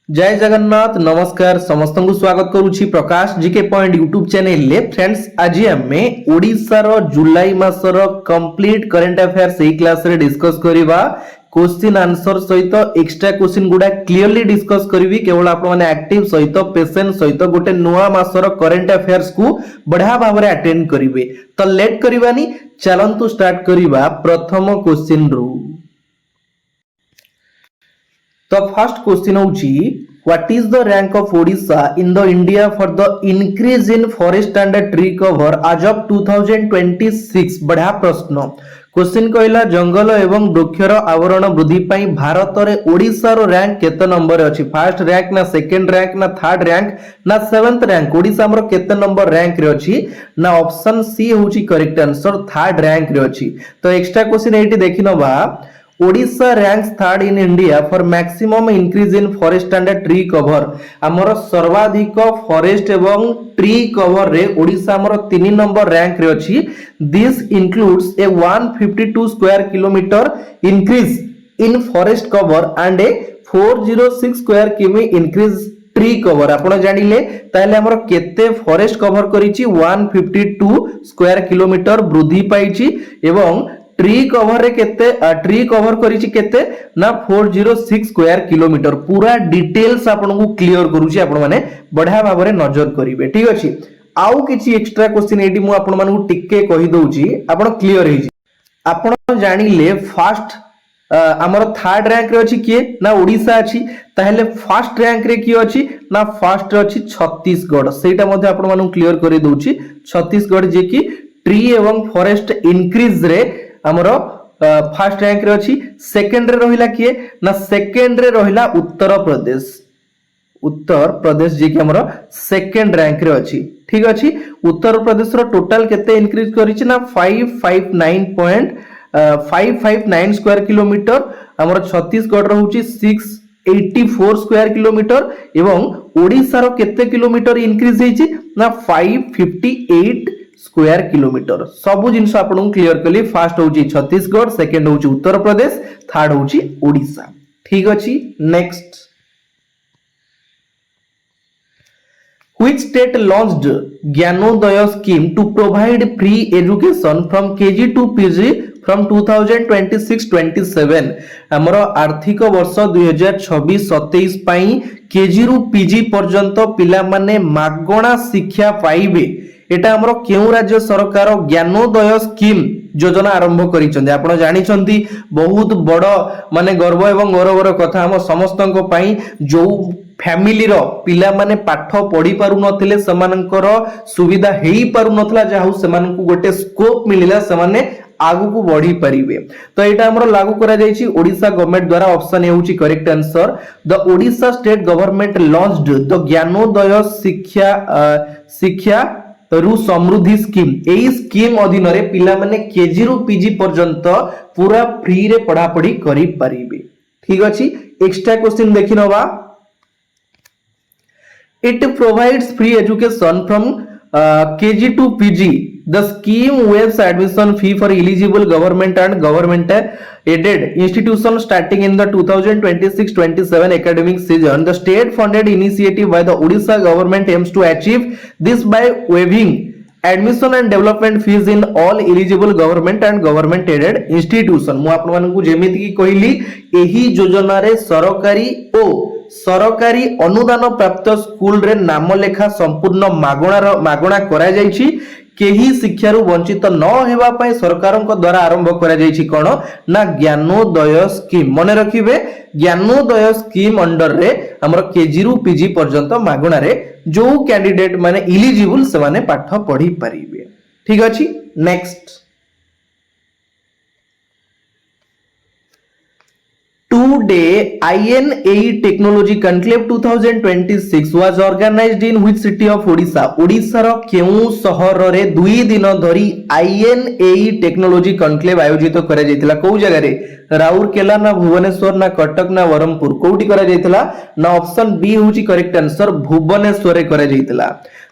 जय जगन्नाथ नमस्कार समस्त को स्वागत करुछि प्रकाश जीके पॉइंट यूट्यूब चैनल ले फ्रेंड्स आज आमे ओडिसा रो जुलाई मासर कंप्लीट करंट अफेयर्स एई क्लास रे डिस्कस करिबा क्वेश्चन आंसर सहित एक्स्ट्रा क्वेश्चन गुडा क्लियरली डिस्कस करिवि केवल आपण माने एक्टिव सहित पेशेंस सहित गोटे नुवा मासर करंट अफेयर्स को बढ़िया भाव रे अटेंड करिवे तो लेट करिवानी चलंतु स्टार्ट करिबा प्रथम क्वेश्चन रो। तो फर्स्ट क्वेश्चन होची what is the rank of Odisha in the India for the increase in forest and tree cover आज ऑफ 2026 बढ़िया प्रश्न क्वेश्चन कहला जंगल एवं वृक्षर आवरण वृद्धि पई भारत रे ओडिशा रो रैंक केते नंबर अछि फर्स्ट रैंक ना सेकंड रैंक ना थर्ड रैंक ना सेवेंथ रैंक ओडिशा हमर केते नंबर रैंक रे अछि ना ऑप्शन सी होची करेक्ट आंसर थर्ड रैंक रे अछि। तो एक्स्ट्रा क्वेश्चन एटी देखिनबा Odisha ranks third in India for maximum increase in forest and tree cover हमर सर्वाधिक फॉरेस्ट एवं ट्री कवर रे ओडिशा हमर 3 नंबर रैंक रे अछि। This includes A 152 square kilometre increase in forest cover and A 406 square किमी इंक्रीज ट्री कवर आपण जानिले ताले हमर केते फॉरेस्ट कवर करिछि 152 स्क्वायर किलोमीटर वृद्धि पाइछि एवं ट्री कवर रे केते ट्री कवर करिछि केते ना 406 स्क्वायर किलोमीटर पूरा डिटेल्स आपन को क्लियर करूछि आपण माने बढ़िया भाव रे नजर करिवे ठीक अछि। आउ किछि एक्स्ट्रा क्वेश्चन एटी मु आपण मानू टिके कहि दउछि आपण क्लियर हे जी आपण जानिले फर्स्ट हमर थर्ड रैंक रे अछि किए ना ओडिशा अछि ताहेले फर्स्ट रैंक रे की अछि ना फर्स्ट रे अछि छत्तीसगढ़ सेटा मध्ये आपण मानू क्लियर करि दउछि छत्तीसगढ़ जे की ट्री एवं फॉरेस्ट इंक्रीज रे हमरो फर्स्ट रैंक रे अछि। सेकंड रे रहिला किए ना सेकंड रे रहिला उत्तर प्रदेश जे कि हमरो सेकंड रैंक रे अछि ठीक अछि। उत्तर प्रदेश रो टोटल केते इंक्रीज करिछि ना 559 स्क्वायर किलोमीटर हमरो छत्तीसगढ़ रहउछि 684 स्क्वायर किलोमीटर एवं ओडिसा रो केते किलोमीटर इंक्रीज हेछि ना 558 स्क्वायर किलोमीटर सबु जिंस आपन क्लियर कली फर्स्ट होची छत्तीसगढ़ सेकंड होची उत्तर प्रदेश थर्ड होची ओडिशा ठीक अछि। Next Which state launched Gyanodaya scheme to provide free education from KG to PG from 2026-27 हमरो आर्थिक वर्ष 2026-27 पई केजी रु पीजी पर्यंत पिला माने मागणा शिक्षा पाइबे एटा हमरो केउ राज्य सरकार ज्ञानोदय स्कीम योजना आरंभ करिसंदे आपण जानिसंती बहुत बड़ माने गर्व एवं गौरवर कथा हम समस्तक पई जो फैमिली रो पिला माने पाठ पढ़ी पारु नथिले समानकर सुविधा हेई पारु नथला जाहु समानकु गोटे स्कोप मिलिला समाने आगु को बढ़ी परिबे तो एटा हमरो लागू करा जायछि ओडिशा गवर्नमेंट द्वारा ऑप्शन ए होछि correct answer the Odisha state government launched the Gyanodaya शिक्षा रु समृद्धि स्कीम एई स्कीम अधीन रे पिला माने केजी रु पीजी पर्यंत पूरा फ्री रे पढ़ा पढ़ी करि परिबे ठीक अछि। एक्स्ट्रा क्वेश्चन देखिनबा it provides free education from KG to PG the scheme waives admission fee for eligible government and government aided institutions starting in the 2026-27 academic season. The state funded initiative by the Odisha government aims to achieve this by waiving admission and development fees in all eligible government and government aided institution मु आपन मानकु जेमिति की कहिली एही योजना रे सरकारी अनुदान प्राप्त school रे नाम लेखा संपूर्ण मागणा करा जायछि केही शिक्षा रु वंचित न हेबा पय सरकारक द्वारा आरंभ करा जायछि कोन ना ज्ञानोदय स्कीम मने रखिबे ज्ञानोदय स्कीम अंडर रे हमर केजी रु पीजी पर्यंत मागणा रे जो कैंडिडेट माने एलिजिबल से माने पाठ पढ़ी परिबे ठीक अछि। Next Today, INAE Technology Conclave 2026 was organized in which city of Odisha? Odisha रो केउ शहर रे 2 दिन धरी INAE Technology Conclave आयोजित करा जायतिला को जगह रे राउरकेला ना भुवनेश्वर ना कटक ना बरहमपुर कोठी करा जायतिला ना ऑप्शन बी होची करेक्ट आंसर भुवनेश्वर रे करा जायतिला।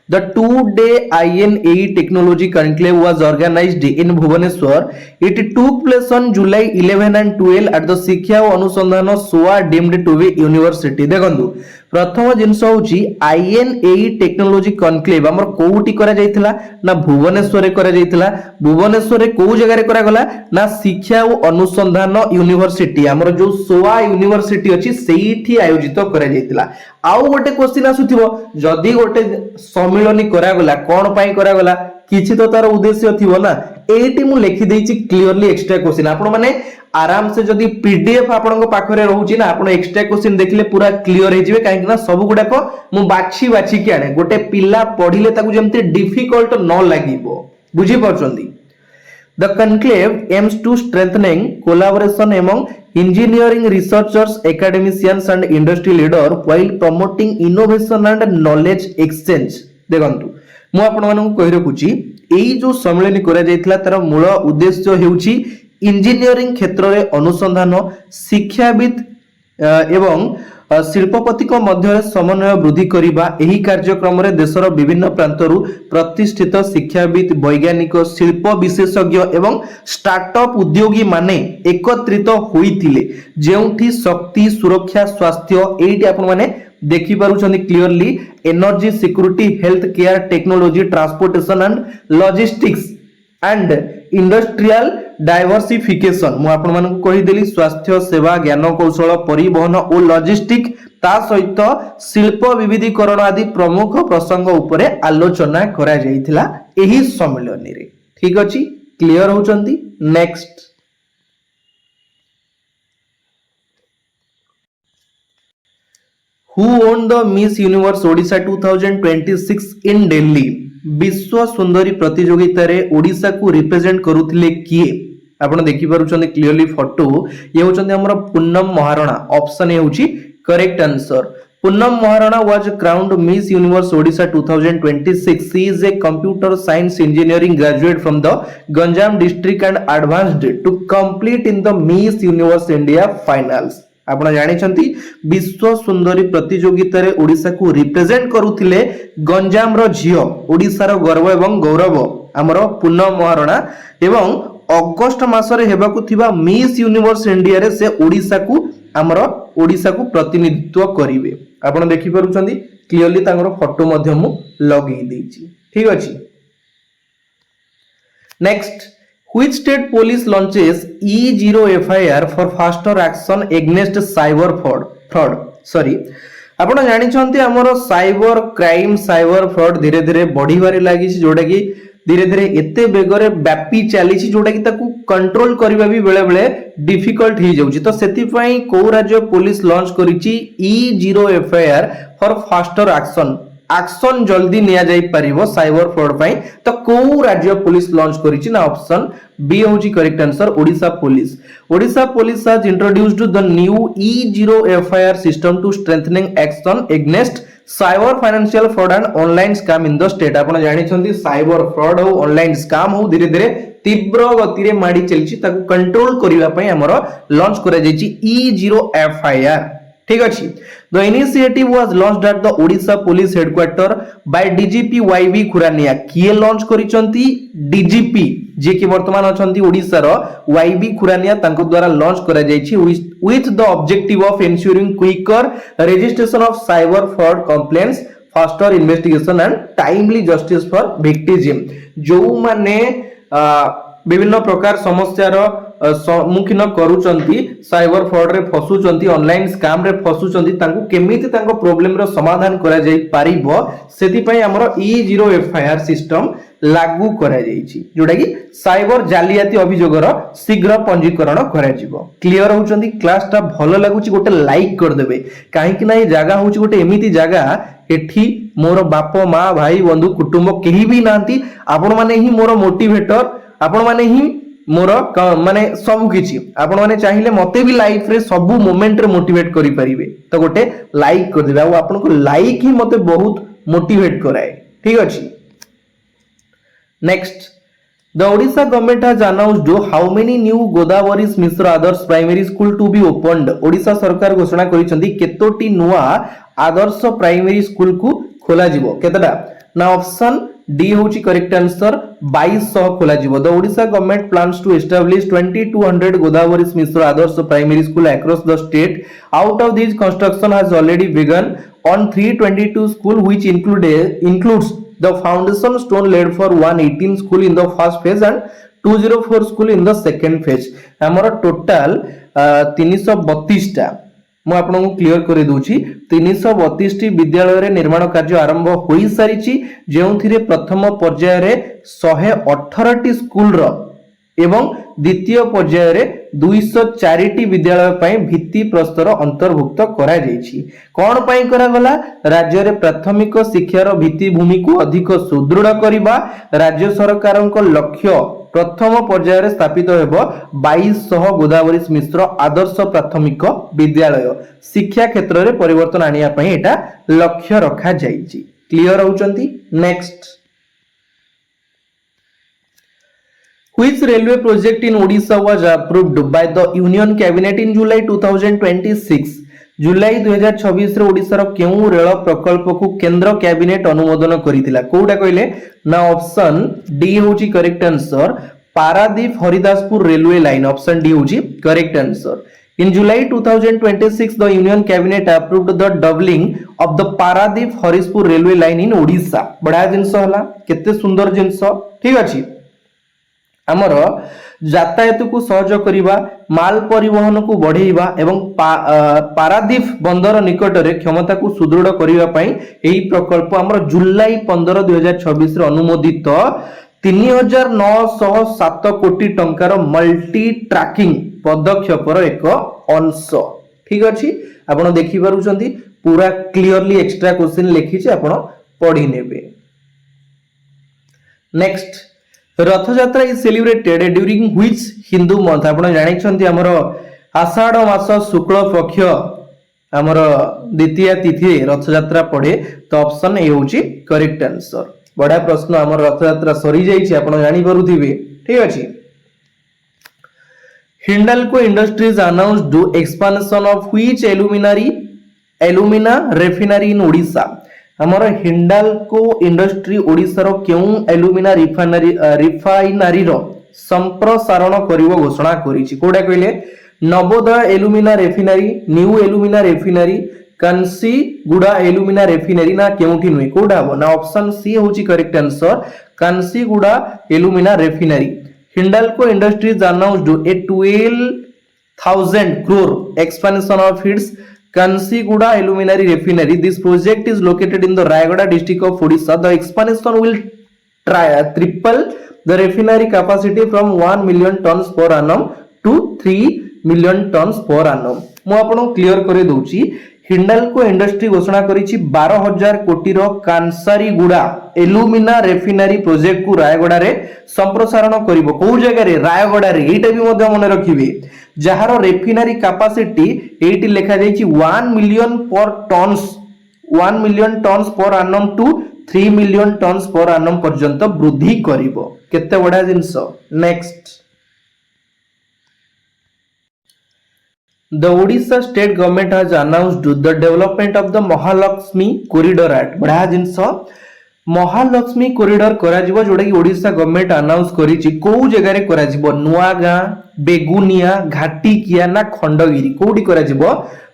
The 2-day INAE Technology Conclave was organized in Bhubaneswar. It took place on July 11 and 12 at the Shiksha Anusandhana SOA deemed to be university. देखंतु प्रथम जिनस होची INAE टेक्नोलॉजी कॉन्क्लेव हमर कोउटी करा जायतिला ना भुवनेश्वर रे करा जायतिला भुवनेश्वर रे को जगह रे करा गला ना शिक्षा और अनुसंधान यूनिवर्सिटी हमर जो सोआ यूनिवर्सिटी अछि सेठी आयोजित करा जायतिला आउ गोटे क्वेश्चन आसुथिबो जदी गोटे सम्मेलनी करा गला कोन पई करा गला किछि तो तार उद्देश्य थिबो ना एटी मु लिखि देछि क्लियरली एक्स्ट्रा क्वेश्चन आपण माने आराम से जदी पीडीएफ आपण को पाखरे रहउची ना आपण एक्स्ट्रा क्वेश्चन देखले पूरा क्लियर हे जिवे काहे कि ना सब गुडा को मु बाछि बाछि के आने गोटे पिल्ला पढिले ताकू जेमते डिफिकल्ट न लागिबो बुझी परछंदी The conclave aims to strengthening collaboration among engineering researchers, academicians and industry leaders while promoting innovation and knowledge exchange. देखंतु मु आपण मानन कहि रखुची एई जो सम्मेलन करा जायतिला तार मूल उद्देश्य हेउची इंजीनियरिंग क्षेत्र रे अनुसंधान शिक्षाविद एवं शिल्पपति मध्य समन्वय वृद्धि करिबा एही कार्यक्रम रे देशर विभिन्न प्रांतरु प्रतिष्ठित शिक्षाविद वैज्ञानिक शिल्प विशेषज्ञ एवं स्टार्टअप उद्योगी माने एकत्रित होइतिले जेउठी शक्ति सुरक्षा स्वास्थ्य एठी आपण माने देखि पारुछन्ती clearly energy security health care technology transportation and logistics and industrial diversification मु आपण मानक कहि देली स्वास्थ्य सेवा ज्ञान कौशल परिवहन और लॉजिस्टिक ता सहित शिल्प विविधीकरण आदि प्रमुख प्रसंग उपरे आलोचना करा जायतिला एही सम्मेलन रे ठीक अछि क्लियर होचंती next Who won the Miss Universe Odisha 2026 in Delhi? विश्व सुंदरी प्रतियोगिता रे ओडिसा को रिप्रेजेंट करूथिले किए आपण देखि पारुछन्ते क्लियरली फोटो ये होचन्ते हमर पूनम महाराणा ऑप्शन ए होची correct answer Poonam Maharana was crowned Miss Universe Odisha 2026 she is a computer science engineering graduate from the Ganjam district and advanced to complete in the Miss Universe India finals आपण जानिछंती विश्व सुंदरी प्रतियोगिता रे ओडिसा को represent करूथिले Ganjam रो झियो ओडिसा रो गर्व एवं गौरव हमरो पूनम महाराणा एवं अगस्त मास रे हेबाकू थिबा मिस यूनिवर्स इंडिया रे से ओडिसा को प्रतिनिधित्व करिवे आपण देखि पारुछंती क्लियरली तांगर फोटो मध्य मु लगेई देछि ठीक अछि next Which state police launches E0 FIR for faster action against cyber fraud? Sorry. आपण जानि छन्ती हमरो साइबर क्राइम साइबर फ्रॉड धीरे धीरे बढ़ी बारे लागि छि जोटा कि धीरे धीरे एते बेगरे व्यापी चली छि जोटा कि ताकू कंट्रोल करबा भी बेले बेले डिफिकल्ट ही जाउछि तो सेति पई को राज्य पुलिस लॉन्च करि छि E0 FIR for faster action जल्दी निया जाई परिबो साइबर फ्रॉड पई तो को राज्य पुलिस लॉन्च करिछि ना ऑप्शन बी होची correct answer Odisha police has introduced the new E0 FIR system to strengthening action against cyber financial fraud and online scam in the state आपण जानि छथि साइबर फ्रॉड हो ऑनलाइन स्कैम हो धीरे धीरे तीव्र गति रे माडी चलछि ताकू कंट्रोल करिवा पई हमरो लॉन्च करा जायछि E0 FIR ठीक अछि the initiative was launched at the Odisha police headquarter by DGP YB Khurania किए लॉन्च करिसंती डीजीपी जे कि वर्तमान अछंती ओडिसा रो वाईबी खुरानिया तांको द्वारा लॉन्च करा जायछि with the objective of ensuring quicker registration of cyber fraud complaints faster investigation and timely justice for victim जो माने विभिन्न प्रकार समस्या रो सम्मुखीन करूचंती साइबर फ्रॉड रे फसुचंती ऑनलाइन स्कैम रे फसुचंती तांको केमिति तांको प्रॉब्लम रो समाधान करा जाई पारिबो सेति पई हमरो E0 FIR सिस्टम लागू करा जाईछि जोडा कि साइबर जालियाती अभियोग रो शीघ्र पंजीकरण करा जिवो क्लियर होचंती क्लास ता भलो लागुची गोटे लाइक कर देबे काहे कि ना ए जागा होची गोटे एमिति जागा एठी मोर बाप मां भाई बंधु कुटुंब केही भी नांती आपण माने ही मोर मोटिवेटर आपण माने ही मोर माने सब किछि आपण माने चाहिए मते भी लाइफ रे सब मोमेंट रे मोटिवेट करि परिबे तो गोटे लाइक कर देबे आ आपण को लाइक ही मते बहुत मोटिवेट कराए ठीक अछि next the Odisha government has announced how many new Godavari Mishra Adarsh primary school to be opened Odisha सरकार घोषणा करिसंती केतोटी नुवा आदर्श प्राइमरी स्कूल को खोला जिवो केतटा ना ऑप्शन डी होची करेक्ट आंसर 2200 खोला जिवो the Odisha government plans to establish 2200 Godavari Mishra Adarsh primary school across the state out of this construction has already begun on 322 school which includes the foundation stone laid for 118 school in the first phase and 204 school in the second phase हमर total 332 टा मु आपन clear कर दूची 332 T विद्यालय रे निर्माण कार्य आरंभ होई सारिची जेउथिरे प्रथम पर्याय रे 118 टी स्कूल रो एवं द्वितीय पर्याय रे 204 टी विद्यालय पई भित्ति प्रस्तर अंतर्भुक्त करा जायछि कोन पई करा गला राज्य रे प्राथमिक शिक्षार भित्ति भूमि को अधिक सुदृढ़ करिबा राज्य सरकारक लक्ष्य प्रथम पर्याय रे स्थापित हेबो 2200 गोदावरी मिश्र आदर्श प्राथमिक विद्यालय शिक्षा क्षेत्र रे परिवर्तन आनिया पई एटा लक्ष्य रखा जायछि क्लियर होउचंती next Which railway project in Odisha was approved by the Union Cabinet in July 2026? जुलाई 2026 रे ओडिसा रो केउ रेल प्रकल्प को केंद्र कैबिनेट अनुमोदन करितिला कोउडा कइले ना ऑप्शन डी होची correct answer Paradip Haridaspur railway line option D होची correct answer In July 2026 the Union Cabinet approved the doubling of the Paradip Harispur railway line in Odisha बड़ा जिंस हला केते सुंदर जिंस ठीक अछि हमर यातायात को सहज करिबा माल परिवहन को बढ़ेइबा एवं पारादीप बंदर निकट रे क्षमता को सुदृढ़ करिबा पई एही प्रकल्प हमर जुलाई 15 2026 रे अनुमोदित 3907 कोटी टंकार मल्टी ट्रैकिंग पदक्षेपर एक अंश ठीक अछि आपण देखि पारुछंती पूरा क्लियरली एक्स्ट्रा क्वेश्चन लिखि छै आपण पढि नेबे नेक्स्ट रथ यात्रा is celebrated during which Hindu month आपण जानि छंती हमर आषाढ़ मास शुक्ल पक्ष हमर द्वितीय तिथि रथ यात्रा पड़े तो ऑप्शन ए होची करेक्ट आंसर बड़ा प्रश्न हमर रथ यात्रा सरी जाई छी आपण जानि परुथिबे ठीक अछि Hindalco Industries announced expansion of which alumina refinery इन ओडिशा हमर हिंडाल्को इंडस्ट्री ओडिसा रो केउ एल्यूमिना रिफाइनरी रो संप्रसारण करिवो घोषणा करिछि कोडा कइले Navodaya alumina refinery new alumina refinery Kansiguda alumina refinery ना केउठी नुई कोडा हो ना ऑप्शन सी होची correct answer Kansiguda alumina refinery Hindalco Industries announced a 12,000 crore expansion of its Kansiguda Aluminary Refinery. This project is located in the Rayagada district of Odisha. The expansion will triple the refinery capacity from 1 million tons per annum to 3 million tons per annum. मु आपन clear करे दउची Hindalco industry घोषणा करिछि 12,000 कोटी रो कांसारीगुडा alumina रेफिनरी project को रायगडा रे संप्रसारण करिवो को जगह रे रायगडा रे एटा भी मध्य मन रखिबे जहार रेफिनरी कैपेसिटी एटी लिखा जाइछि 1 मिलियन टन्स पर annum टू 3 मिलियन टन्स पर annum पर्यंत वृद्धि करिवो केते बडा जिंस next The Odisha state government has announced the development of the Mahalakshmi corridor at बड़ा जिंस महालक्ष्मी कॉरिडोर करा जिवो जोडा कि ओडिशा गवर्नमेंट अनाउंस करिछि को जगह रे करा जिवो नुआगां बेगुनिया घाटीकिया ना खंडगिरी कोडी करा जिवो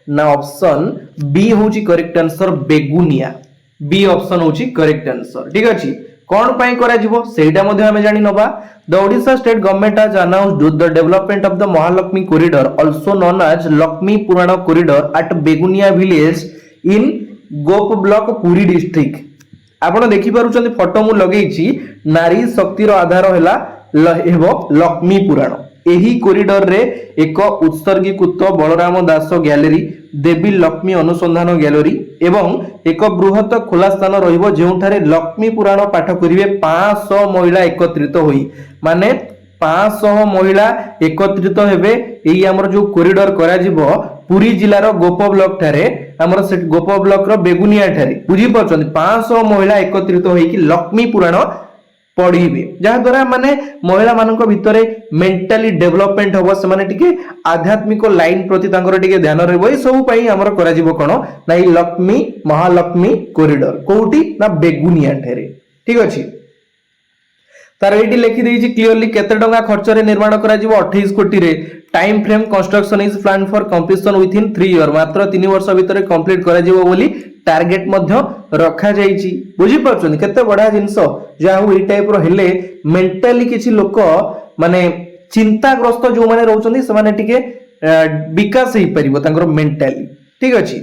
ना ऑप्शन बी होची correct answer Begunia B option होची करेक्ट आंसर ठीक अछि कोन पई करा जिवो सेटा मध्ये हमें जानि नबा the Odisha state government has announced the development of the Mahalakshmi corridor also known as Lakshmi Puran corridor at Begunia village in Gop block Puri district आपण देखि पारुछन फोटो मु लगेछि नारी शक्ति रो आधार हैला लक्ष्मी पुराण एही कॉरिडोर रे एक उत्सर्गीकृत बलराम दास गैलरी देवी लक्ष्मी अनुसंधान गैलरी एवं एक बृहत खोला स्थान रहिबो जेउठारे लक्ष्मी पुराण पाठ करिवे 500 महिला एकत्रित होई माने 500 महिला एकत्रित हेबे एही हमर जो कॉरिडोर करा जिवो पुरी जिल्लार गोप ब्लॉक ठारे हमर से गोप ब्लॉक रो बेगुनिया ठारे बुझी परछन 500 महिला एकत्रित होई कि लक्ष्मी पुराण पढ़िबे जहा द्वारा माने महिला मानक भितरे मेंटली डेवलपमेंट हबो से माने टिके आध्यात्मिक लाइन प्रति तांकर टिके ध्यान रहबो ए सब पई हमर करा जिवो कोन ना ई लक्ष्मी महालक्ष्मी कॉरिडोर कोउटी ना बेगुनिया ठेरे ठीक अछि तार एटी लिखि देछि क्लियरली केते टंका खर्च रे निर्माण करा जिवो 28 कोटी रे time frame construction is plan for completion with in 3 year मात्र 3 वर्ष भितर कंप्लीट करा जिवो बोली टार्गेट मध्य रखा जाइछि बुझि परछन केते बडा जिंस जाहु ई टाइप रो हेले मेंटली किछि लोक माने चिंताग्रस्त जो माने रहउछन्ती से माने टिके विकास हे परिबो तांगर मेंटली ठीक अछि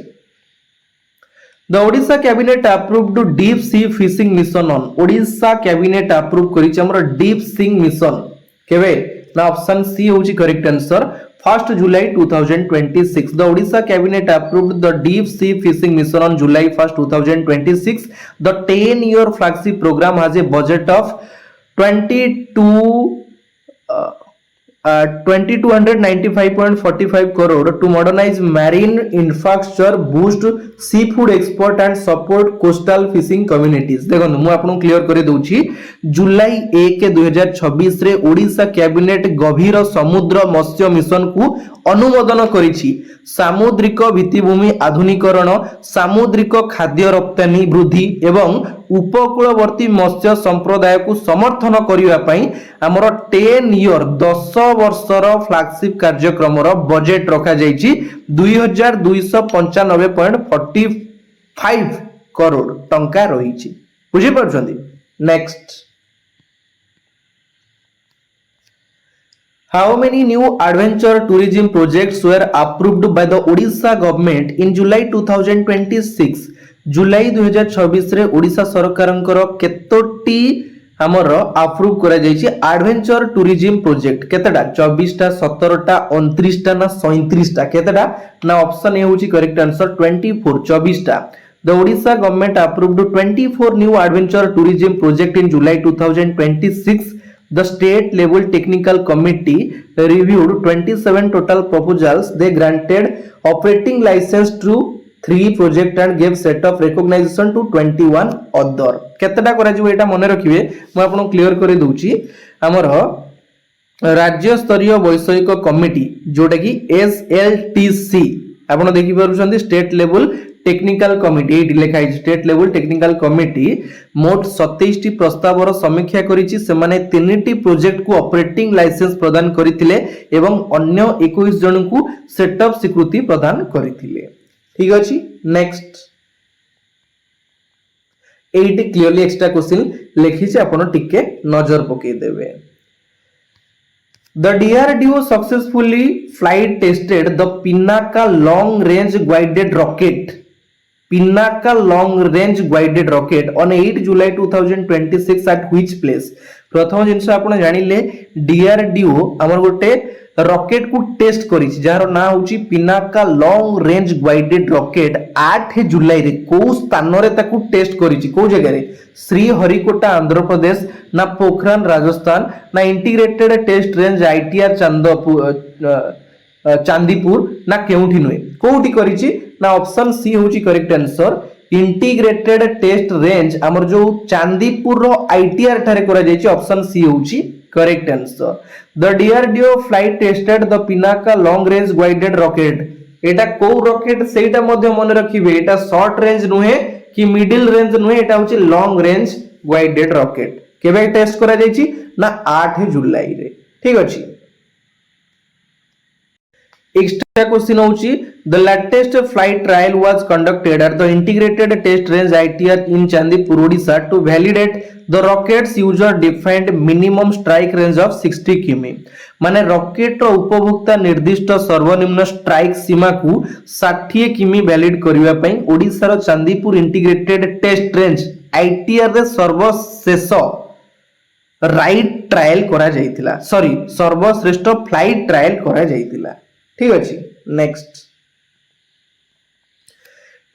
The Odisha cabinet approved deep sea fishing mission on Odisha cabinet approved करिछि हमर deep sea mission केबे ना ऑप्शन सी होछि correct answer 1st July 2026 The Odisha cabinet approved the deep sea fishing mission on July 1st 2026 The 10-year flagship program has a budget of 2295.45 crore to modernize marine infrastructure, boost seafood export and support coastal fishing communities. देखो मु आपन clear करे दउची जुलाई 1 2026 रे Odisha cabinet गभीर समुद्र मत्स्य mission को अनुमोदन करिछि सामुद्रिक भित्तिभूमि आधुनिकरण सामुद्रिक खाद्य रप्तानी वृद्धि एवं उपकूलवर्ती मत्स्य संप्रदाय को समर्थन करिवा पई हमर 10 ईयर 10 वर्षर फ्लैगशिप कार्यक्रम रो बजेट रखा जाइछि 2295.45 करोड़ टंका रहिछि बुझि परछन्ती next How many new adventure tourism projects were approved by the Odisha government in July 2026? जुलाई 2026 रे ओडिशा सरकारंकर केतोटी हमर अप्रूव करा जायछि एडवेंचर टूरिज्म प्रोजेक्ट केतेटा 24 टा 17 टा 29 टा ना 37 टा केतेटा ना ऑप्शन ए होछि करेक्ट आंसर 24 24 टा The Odisha government approved 24 new adventure tourism project in July 2026 The state level technical committee reviewed 27 total proposals. They granted operating license to 3 project and gave set of recognition to 21 other. केतेटा करा जिवो एटा मने रखिबे म आपन clear करे दउची हमर राज्य स्तरीय वैषयिक committee जोटा कि SLTC आपन देखि परछन्ती स्टेट लेवल टेक्निकल कमिटी एटी लेखा स्टेट लेवल टेक्निकल कमिटी मोट 27 टी प्रस्तावर समीक्षा करिछि सेमाने 3 टी प्रोजेक्ट को ऑपरेटिंग लाइसेंस प्रदान करिथिले एवं अन्य 21 जन को सेटअप स्वीकृति प्रदान करिथिले ठीक अछि नेक्स्ट एटी क्लियरली एक्स्ट्रा क्वेश्चन लेखिछि आपण टिके नजर पकई देबे The DRDO successfully flight tested the Pinaka long range guided rocket Pinaka long range guided rocket on 8 July 2026 at which place प्रथम जिंस आपण जानिले DRDO हमर गोटे रॉकेट को टेस्ट करिछि जार ना होछि Pinaka long range guided rocket 8 जुलाई रे को स्थान रे ताकू टेस्ट करिछि को जगह रे श्रीहरिकोटा आंध्र प्रदेश ना पोखरान राजस्थान ना integrated test range ITR Chandipur ना केउठी नुए कोउठी करिछि ना ऑप्शन सी होछि correct answer integrated test range हमर जो चांदीपुर रो आईटीआर थारे करा जायछि ऑप्शन सी होछि correct answer the DRDO flight tested the Pinaka long range guided rocket एटा को रॉकेट सेटा मध्ये मन रखिबे एटा शॉर्ट रेंज नुहे कि मिडिल रेंज नुहे एटा होछि लॉन्ग रेंज गाइडेड रॉकेट केबे टेस्ट करा जायछि ना 8 जुलाई रे ठीक अछि एक्स्ट्रा क्वेश्चन होछि the latest flight trial was conducted at the integrated test range ITR in Chandipur Odisha to validate the rocket's user defined minimum strike range of 60 किमी माने रॉकेट रो उपभोक्ता निर्दिष्ट सर्वनिम्न स्ट्राइक सीमा को 60 किमी वैलिड करिवा पई ओडिशा रो Chandipur integrated test range ITR रे सर्वशेष राइट ट्रायल करा जायतिला सॉरी सर्वश्रेष्ठ फ्लाइट ट्रायल करा जायतिला ठीक अछि next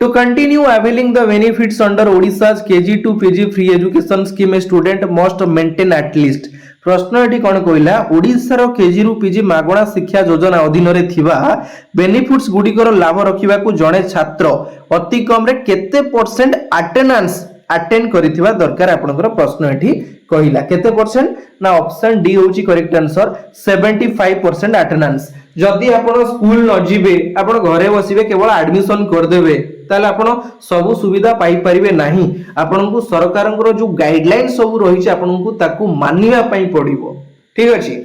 To continue availing the benefits under Odisha's KG to PG free education scheme, a student must maintain at least प्रश्न एटी कोन कहला ओडिसा रो केजी रु पीजी मागणा शिक्षा योजना अधीन रे थिबा बेनिफिट्स गुडी कर लाभ रखिबा को जणे छात्र अति कम रे केते परसेंट अटेंडेंस अटेंड करिथिबा दरकार आपनकर प्रश्न एठी कहिला केते परसेंट ना ऑप्शन डी होची करेक्ट आंसर 75% अटेंडेंस जदि आपण स्कूल न जिबे आपण घरे बसिबे केवल एडमिशन कर देबे ताले आपण सब सुविधा पाई परिबे नाही आपनकु सरकारंकर जो गाइडलाइन सब रहिछि आपनकु ताकू मानिबा पई पड़िबो ठीक अछि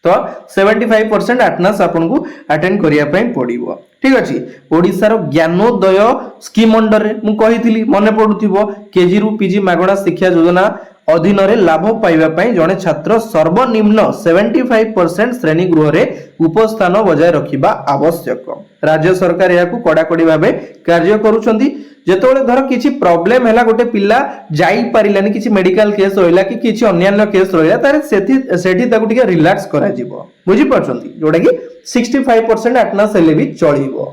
तो 75% अटेंडेंस आपनकु अटेंड करिया पई पड़िबो ठीक अछि ओडिसा रो ज्ञानोदय स्कीम अंडर रे मु कहिथिली मने पडुथिबो केजी रु पीजी मागणा शिक्षा योजना अधीन रे लाभ पाइबा पई जणे छात्र सर्वनिम्न 75% श्रेणी गृह रे उपस्थान बजाय रखिबा आवश्यक राज्य सरकार याकू कड़ाकड़ी भाबे कार्य करूछंती जेतोले धर किछि प्रॉब्लम हैला गोटे पिल्ला जाई परिलानी किछि मेडिकल केस होइला कि किछि अन्यान्य केस होइला तारे सेठी ताकू टिके रिलैक्स करा जिवो बुझी परछंती जोडा कि 65% अटेंडेंस हेले भी चलिबो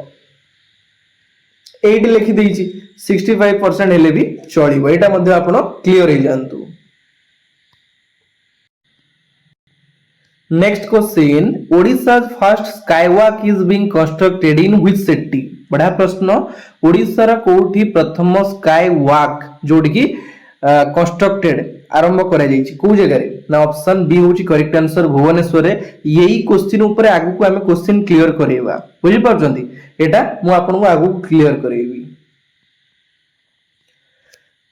8 लिखि देइछि 65% हेले भी चलिबो एटा मध्ये आपण क्लियर हे जानतु next question Odisha first skywalk is being constructed in which city बड़ा प्रश्न ओडिसा रा कोठी प्रथम स्काईवॉक जोडी की कंस्ट्रक्टेड आरंभ करा जायछि को जगह रे ना ऑप्शन बी होची करेक्ट आंसर भुवनेश्वर रे यही क्वेश्चन ऊपर आगु को हमें क्वेश्चन क्लियर करेबा बुझि परछंती एटा मु आपन को आगु क्लियर करेबी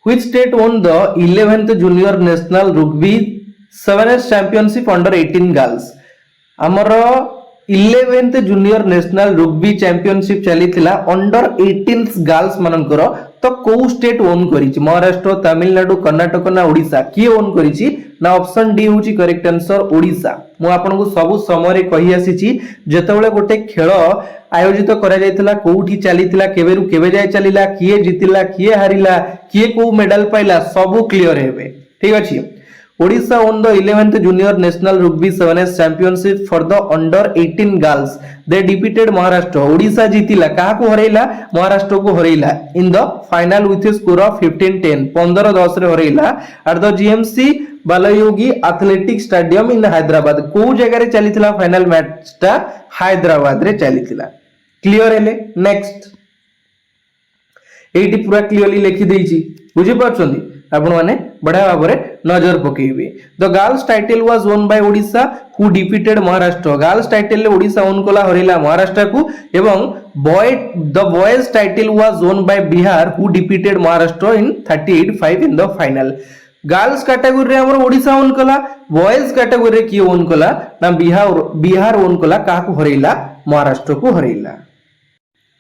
which state won the 11th junior national rugby 7s championship under 18 girls हमर 11th junior national rugby championship चली थिला अंडर 18 गर्ल्स मानकर तो को स्टेट ओन करिछि महाराष्ट्र तमिलनाडु कर्नाटक ना ओडिसा की ओन करिछि ना ऑप्शन डी होची करेक्ट आंसर ओडिसा मु आपन को सब समय कहि आसीछि जेतेबेले गोटे खेल आयोजित करा जायतिला कोठी चलीतिला केबेरु केबे जाय चलीला किए जितिला किए हारिला किए को मेडल पाइला सब क्लियर हेबे ठीक अछि Odisha won the 11th Junior National Rugby 7s Championship for the under 18 girls. They defeated Maharashtra. Odisha जीतिला कहा को हरेला महाराष्ट्र को Harela in the final with a score of 15-10 15-10 रे हरेला at the GMC Balayogi athletic stadium in Hyderabad को जगह रे चलीतिला फाइनल मैच ता हैदराबाद रे चलीतिला क्लियर हेले नेक्स्ट एटी पूरा क्लियरली लिखि देइची बुझि परछंती आपण माने बडा भाबरे नजर पकेइबे the girls title was won by Odisha who defeated Maharashtra girls title ले ओडिसा ओन कोला हरेला महाराष्ट्र को एवं boys title was won by Bihar who defeated Maharashtra in 38-5 in the final girls category रे हमर Odisha won Cola boys category रे की ओन कोला ना बिहार ओन कोला का को हरेला महाराष्ट्र को हरेला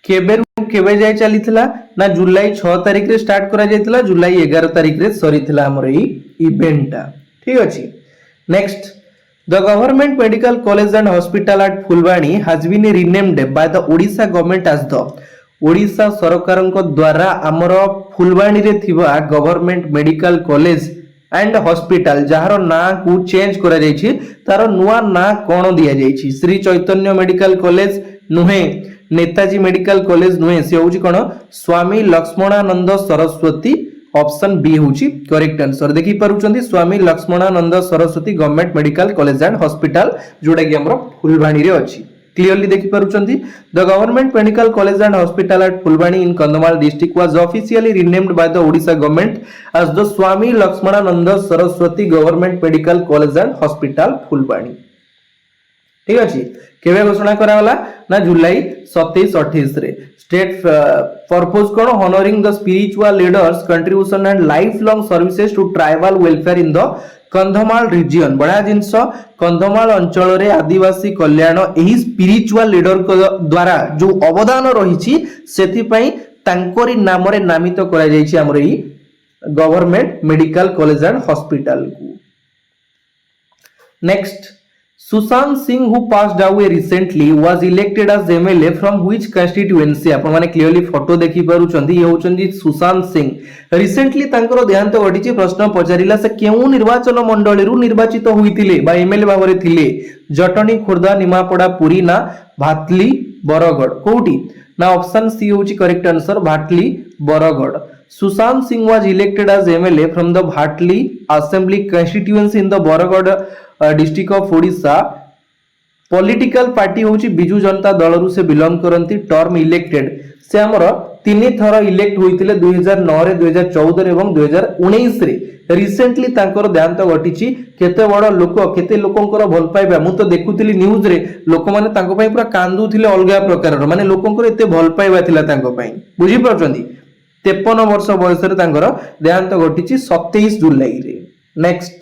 केबे जाय चलीथिला ना जुलाई 6 तारिख रे स्टार्ट करा जायतिला जुलाई 11 तारिख रे सरीथिला हमर ई इवेंट ठीक अछि next the government medical college and hospital at Phulbani has been renamed by the Odisha government as the Odisha सरकारक द्वारा हमर फुलवाणी रे थिबा government medical college and hospital जहार ना को चेंज करा जायछि तार नुवा ना कोन दिया जायछि श्री चैतन्य मेडिकल कॉलेज नुहे नेताजी मेडिकल कॉलेज नुहे से होची कोन स्वामी लक्ष्मणानंद सरस्वती ऑप्शन बी होची करेक्ट आंसर देखि परुचंती Swami Lakshmanananda Saraswati government medical college and hospital जोडा कि हमर फुलवाणी रे अछि क्लियरली देखि परुचंती the government medical college and hospital at Phulbani in Kandhamal district was officially renamed by the Odisha government as the Swami Lakshmanananda Saraswati government medical college and hospital Phulbani ठीक अछि केबे घोषणा करावला ना जुलाई 27-28 रे स्टेट पर्पस कोन honouring the spiritual leader's contribution and life long services to tribal welfare in the Kandhamal region बड़ा जिंस कंधमाल अंचल रे आदिवासी कल्याण एही स्पिरिचुअल लीडर को द्वारा जो अवदान रहिछि सेति पई तांकोरी नाम रे नामित करा जायछि हमर ई government medical college and hospital को next Sushant Singh who passed away recently was elected as MLA from which constituency आपण माने क्लियरली फोटो देखि पारुचंदी ये होचंदी सुशांत सिंह रिसेंटली तांकर देहांत घटिछि प्रश्न पचारिला से केउ निर्वाचन मंडली रु निर्वाचित होइतिले बा एमएलए भाबरे थिले जटनी खुर्दा निमापड़ा पुरी ना भातली बरगड़ कोठी ना ऑप्शन सी होची correct answer Bhatli Bargarh Sushant Singh was elected as MLA from the Bhatli Assembly constituency in the Baragarh district of Odisha political party होची बिजू जनता दल रु से बिलोंग करंती टर्म इलेक्टेड से हमर ତିନି ଥର ଇଲେକ୍ଟ ହୋଇଥିଲେ 2009 ରେ 2014 ରେ ଏବଂ 2019 ରେ रिसेंटली तांकर देहांत घटिची केते बड़ लोक केते लोकंकर भल पाइबा मु तो देखुतिली न्यूज रे लोक माने तांको पई पूरा कांदुथिले अलगा प्रकार माने लोकंकर एते भल पाइबा थिला तांको पई बुझी परछंदी 53 वर्ष बयस रे तांकर देहांत घटिची 27 जुलाई रे next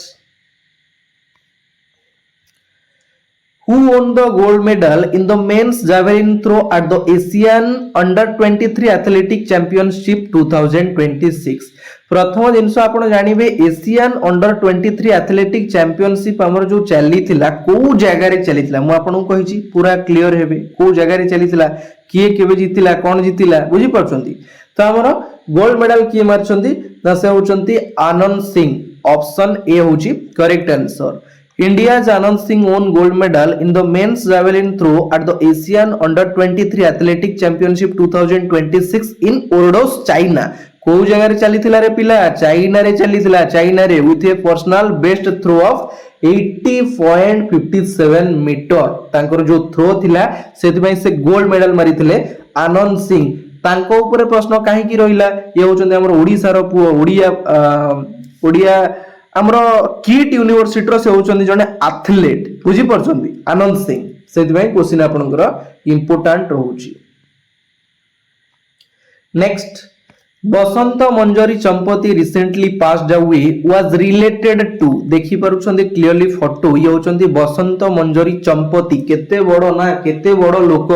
Who won the gold medal in the men's javelin throw at the Asian Under-23 Athletic Championship 2026? प्रथम जिनस आपण जानिबे एशियन अंडर 23 एथलेटिक चैंपियनशिप हमर जो चली थिला को जगह रे चली थिला मु आपन को कहिची पूरा क्लियर हेबे को जगह रे चली थिला किए केबे जीतिला कोन जीतिला बुझी परछंती तो हमर गोल्ड मेडल किए मारछंती ना से होचंती आनंद सिंह ऑप्शन ए होची correct answer India's Anand Singh won gold medal in the men's javelin throw at the Asian Under-23 Athletic Championship 2026 in Ordos, China. को जगह रे चली थिला रे पिला चाइना रे चली थिला चाइना रे with a personal best throw of 80.57 metre तांकर जो थ्रो थिला सेति पई से गोल्ड मेडल मारी थिले आनंद सिंह तांको ऊपर प्रश्न काहे की रहिला ये होचंदी हमर ओडिसा रो पुओ ओडिया हमरो किट यूनिवर्सिटी रो से होचंदी जने एथलीट बुझी परछंदी आनंद सिंह सेति पई क्वेश्चन आपनकर इंपोर्टेंट रहउची next Basant Manjari Champati recently passed away was related to देखि परुछंदी क्लियरली फोटो ये होचंदी बसंत मंजरी चंपती केते बड़ ना केते बड़ लोक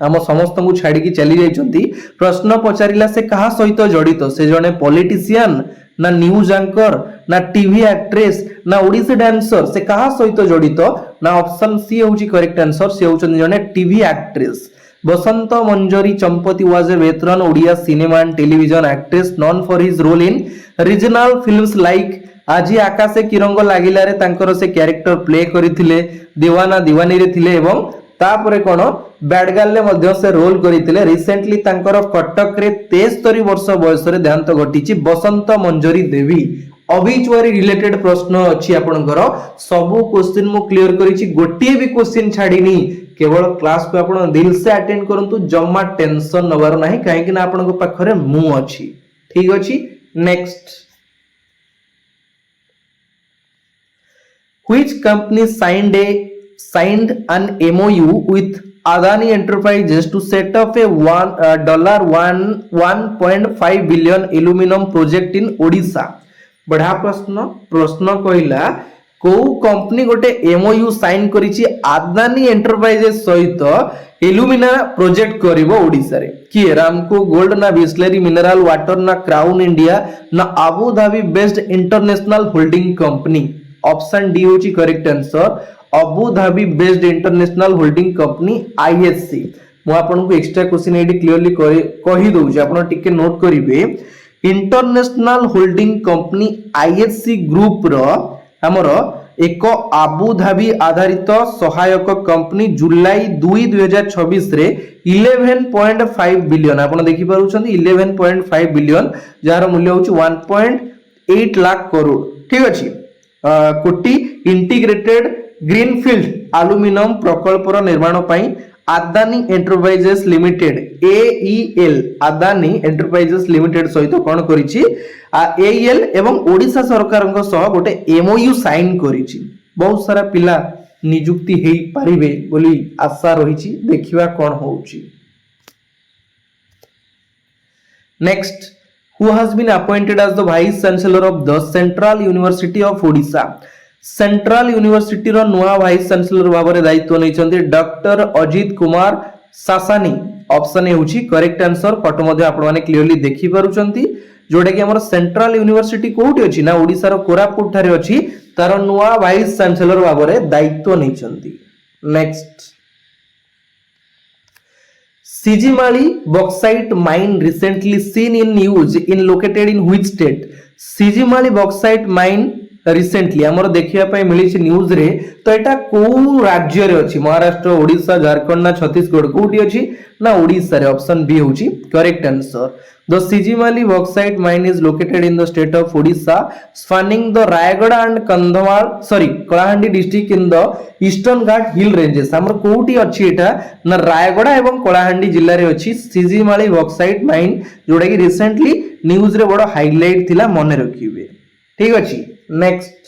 हम समस्त को छाड़ी की चली जाइछंती प्रश्न पचारिला से कहा सहित जड़ित से जने पॉलिटिशियन ना न्यूज एंकर ना टीवी एक्ट्रेस ना ओडिसी डांसर से कहा सहित जड़ित ना ऑप्शन सी होची करेक्ट आंसर से होचंदी जने TV actress Basant Manjari Champati was a veteran Odia cinema and television actress known for his role in regional films like Aaji Aakashe किरंग लागिला रे तांकर से कैरेक्टर प्ले करिथिले दीवाना दीवानी रे थिले एवं तापरे कोन बैडगाल ले मध्य से रोल करिथिले रिसेंटली तांकर कटक रे 73 वर्ष बयस रे देहांत घटिची बसंत मंजरी देवी ऑब्ituary रिलेटेड प्रश्न अछि आपनकर सब क्वेश्चन मु क्लियर करिछि गोटिए भी क्वेश्चन छाडिनी केवल क्लास को आपण दिल से अटेंड करंतु जम्मा टेंशन नवर नाही काहे कि ना आपण को पाखरे मु अछि ठीक अछि next which company signed an MOU with Adani Enterprises to set up a $1.5 billion aluminum project in Odisha बढ़ा प्रश्न कहला को कंपनी गोटे एमओयू साइन करिछि आदानी एंटरप्राइजेस सहित एलुमिना प्रोजेक्ट करिवो ओडिसा रे कि रामको गोल्ड ना बिस्लरी मिनरल वाटर ना क्राउन इंडिया ना Abu Dhabi based international holding company option D होची correct answer Abu Dhabi based international holding company ISC मु आपन को एक्स्ट्रा क्वेश्चन एडी क्लियरली कहि दउ जे आपन टिके नोट करिवे international holding company ISC group रो हमर एक आबू धाबी आधारित सहायक कंपनी जुलाई 2 2026 रे 11.5 बिलियन आपण देखि पारुछंती 11.5 बिलियन जार मूल्य होची 1.8 लाख करोड़ ठीक अछि कोटी इंटीग्रेटेड ग्रीनफील्ड एल्युमिनियम प्रकल्पर निर्माण पई Adani enterprises limited AEL Adani enterprises limited सहित कोन करिछि एईएल एवं ओडिशा सरकार सह गोटे एमओयू साइन करिछि बहुत सारा पिला नियुक्ति हेई परिबे बोली आशा रहिछि देखिबा कोन होउछि next who has been appointed as the vice chancellor of the Central University of Odisha central university रो नुआ वाइस चांसलर भाबरे दायित्व नैचंती doctor Ajit Kumar Sasani option A होची करेक्ट आंसर फोटो मध्ये आपण माने क्लियरली देखि पारुचंती जोडे कि हमर सेंट्रल यूनिवर्सिटी कोठी अछि ना ओडिसा रो कोरापुट थारे अछि तार नुआ वाइस चांसलर भाबरे दायित्व नैचंती next Sijimaali bauxite mine recently seen in news in located in which state? Sijimaali bauxite mine recently आमर देखिया पई मिली न्यूज रे तो एटा को राज्य रे अछि महाराष्ट्र ओडिशा झारखंड ना छत्तीसगढ़ कोठी अछि ना ओडिशा रे ऑप्शन बी होची correct answer the Sijimali bauxite mine is located in the state of Odisha spanning the Rayagada and Kandhamal Kalahandi district in the Eastern Ghat hill ranges आमर कोठी अछि एटा ना रायगढ़ एवं कलाहांडी जिल्ला रे अछि सिजिमाली बॉक्साइट माइन जोडा कि रिसेंटली न्यूज रे बडो हाइलाइट थिला मने रखिबे ठीक अछि next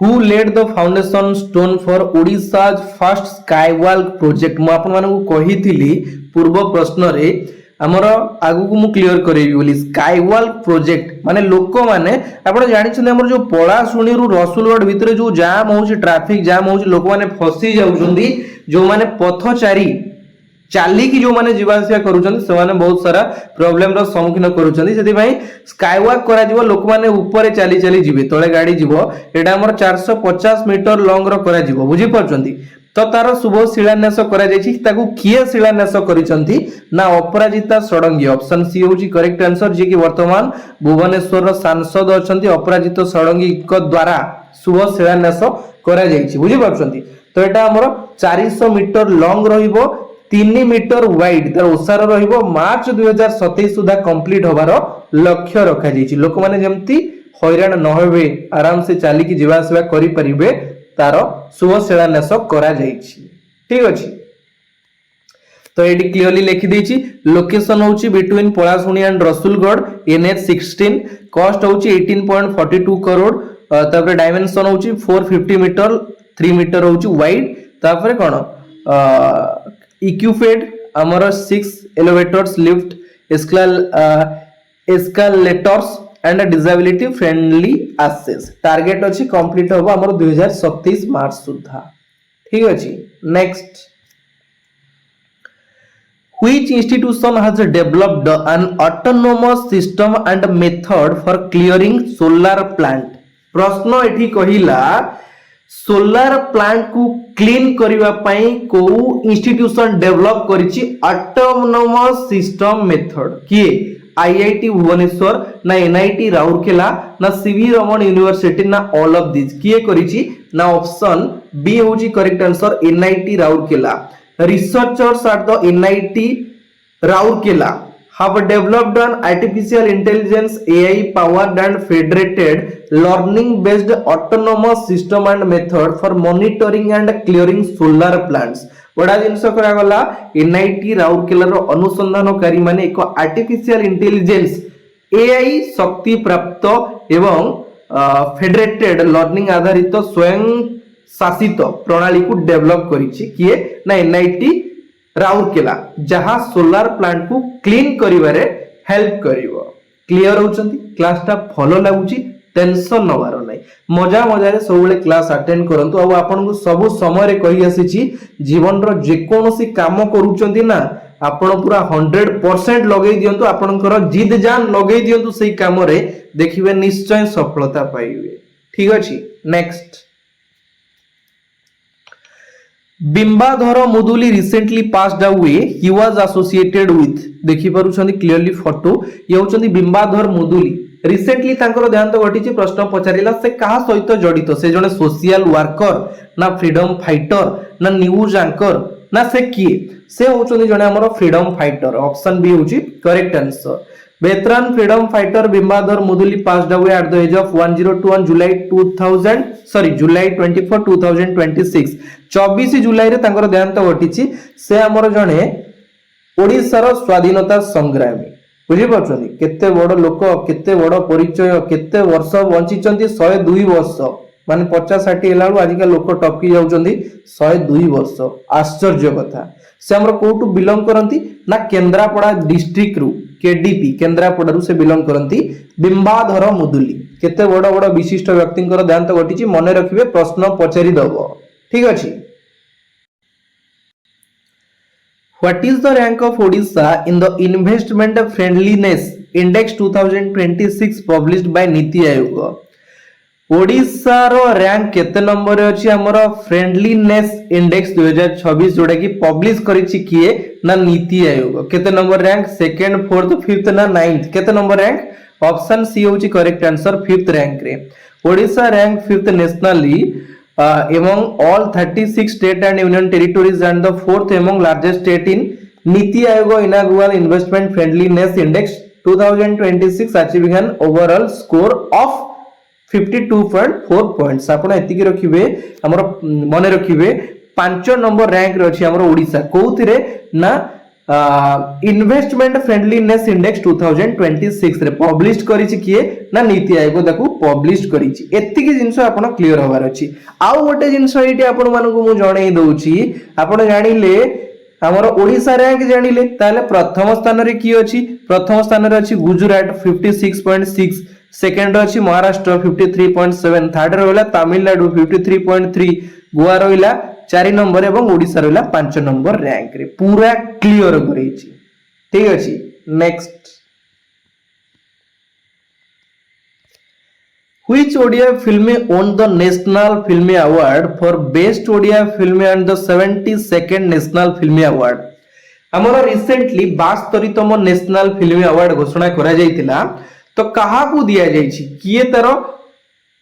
Who laid the foundation stone for Odisha's first skywalk project मु आपन मानकु कहिथिली पूर्व प्रश्न रे हमर आगु को मु क्लियर करेबी बोली स्काईवॉक प्रोजेक्ट माने लोक माने आपण जानि छन हमर जो पळा सुणी रु रसुलगढ़ भितरे जो जाम होउची ट्रैफिक जाम होउची लोक माने फसी जाउछंदी जो माने पथचारी चाली की जो माने जीवासिया करूछंदी से माने बहुत सारा प्रॉब्लम रो सम्मुखीन करूछंदी सेति भाई स्काईवॉक करा जीवो लोक माने ऊपर चाली चाली जिवे तळे गाडी जीवो एटा हमर 450 मीटर लॉन्ग रो करा जीवो बुझी परछंदी तो तार शुभ शिलान्यास करा जायछि ताकू किए शिलान्यास करिसंती ना अपराजिता षडंगी ऑप्शन सी होची करेक्ट आंसर जे कि वर्तमान भुवनेश्वर रो सांसद अछंती अपराजित षडंगी को द्वारा शुभ शिलान्यास करा जायछि बुझी परछंती तो एटा हमर 400 मीटर लॉन्ग रहिबो 3 मीटर वाइड तार ओसार रहिबो मार्च 2027 सुधा कंप्लीट होबार लक्ष्य रखा जायछि लोक माने जेमती हैरान न होबे आराम से चाली की जीवा सेवा करि परिबे तार शुभ शिलान्यास करा जायछि ठीक अछि तो एडी क्लियरली लिखि देछि लोकेशन होछि between Palasuni and Rasulgarh NH 16 cost होछि 18.42 करोड़ तापर डायमेंशन होछि 450 मीटर 3 मीटर होछि वाइड तापर कोन इक्विपेड हमर 6 elevators lift escalators and disability friendly access target अछि कंप्लीट होबो हमर 2027 मार्च सुधा ठीक अछि next Which institution has developed an autonomous system and method for clearing solar plant प्रश्न एठी कहिला सोलार प्लांट को क्लीन करिवा पई को इंस्टीट्यूशन डेवलप करिछि ऑटोनोमस सिस्टम मेथड किए आईआईटी भुवनेश्वर ना एनआईटी राउरकेला ना सीवी रमन यूनिवर्सिटी ना ऑल ऑफ दिस किए करिछि ना ऑप्शन बी होची correct answer NIT Rourkela researchers at the NIT Rourkela have developed an artificial intelligence AI powered and federated learning based autonomous system and method for monitoring and clearing solar plants बड़ा जिनस करा गला NIT Rourkela रो अनुसंधानकारी माने एक artificial intelligence AI शक्ति प्राप्त एवं federated learning आधारित स्वयं शासित प्रणाली को डेवलप करिछि किए ना एनआईटी राउरकेला जहां सोलार प्लांट को क्लीन करिवारे हेल्प करिवो क्लियर होचंती क्लास ता फॉलो लागुची टेंशन नवार नै मजा मजा रे सबले क्लास अटेंड करंतु आ आपन को सब समय रे कहि आसीची जीवन रो जे कोनोसी काम करूचंती ना आपण पूरा 100% लगेई दियंतु आपनकर जिद जान लगेई दियंतु सेही काम रे देखिबे निश्चय सफलता पाइबे ठीक अछि next Bimbadhar Muduli recently passed away he was associated with देखि पारुछंदी क्लियरली फोटो ये होचंदी बिंबाधर मुदुली रिसेंटली तांकर देहांत घटिछि प्रश्न पचारिला से कहा सहित जडित से जने सोशल वर्कर ना फ्रीडम फाइटर ना न्यूज एंकर ना से किए से होचंदी जने हमर फ्रीडम फाइटर ऑप्शन बी होची correct answer veteran freedom fighter Bimbadhar Muduli passed away at the age of 1021 जुलाई 24 2026 24 जुलाई रे तांकर देहांत घटिछि से हमर जने ओडिसा रो स्वाधीनता संग्रामी बुझि परछनी केते बड़ लोक केते बड़ परिचय केते वर्ष बंचिचंती 102 वर्ष माने 50 60 हेलाळु आजिका लोक टपकी जाउचंदी 102 वर्ष आश्चर्य कथा से हमर कोटू बिलोंग करंती ना केंद्रापड़ा डिस्ट्रिक्ट रु केडीपी केंद्रापड़ा रु से बिलोंग करंती बिंबाधर मुदुली केते बड़ बड़ विशिष्ट व्यक्तिंकर देहांत घटिछि मने रखिबे प्रश्न पचारि दबो ठीक अछि What is the rank of Odisha in the Investment Friendliness Index 2026 published by Niti Aayog? Odisha रो रैंक केते नंबर रे अछि हमर फ्रेंडलीनेस इंडेक्स 2026 जोटा कि पब्लिश करिछि किए ना नीति आयोग केते number rank second fourth fifth ना नाइन्थ केते नंबर रैंक ऑप्शन सी होछि करेक्ट आंसर फिफ्थ रैंक रे Odisha rank fifth nationally among all 36 state and union territories and the fourth among largest state in NITI Aayog inaugural investment friendliness index 2026 achieving an overall score of 52.4 points आपण एतिकी रखिबे हमर मने रखिबे 5 number rank रे अछि हमर ओडिसा कोउथिरे ना investment friendliness index 2026 रे publish करिछि किए ना नीति आयोग ताकू पब्लिश करिछि एतिकी जिंस आपण क्लियर होबार अछि आउ गोटे जिंस एटी आपण मानको मु जणै दउछि आपण जानिले हमर ओडिसा रैंक जानिले ताले प्रथम स्थान रे की अछि प्रथम स्थान रे अछि गुजरात 56.6 सेकंड अछि महाराष्ट्र 53.7 थर्ड रहला तमिलनाडु 53.3 गोवा रहला 4 नंबर एवं ओडिसा रहला 5 नंबर रैंक रे पूरा क्लियर करैछि ठीक अछि next Which Odia film won the National Film Award for Best Odia Film and the 72nd National Film Award? हमर रिसेंटली 72तम नेशनल फिल्म अवार्ड घोषणा करा जायतिला तो कहा को दिया जायछि किए तार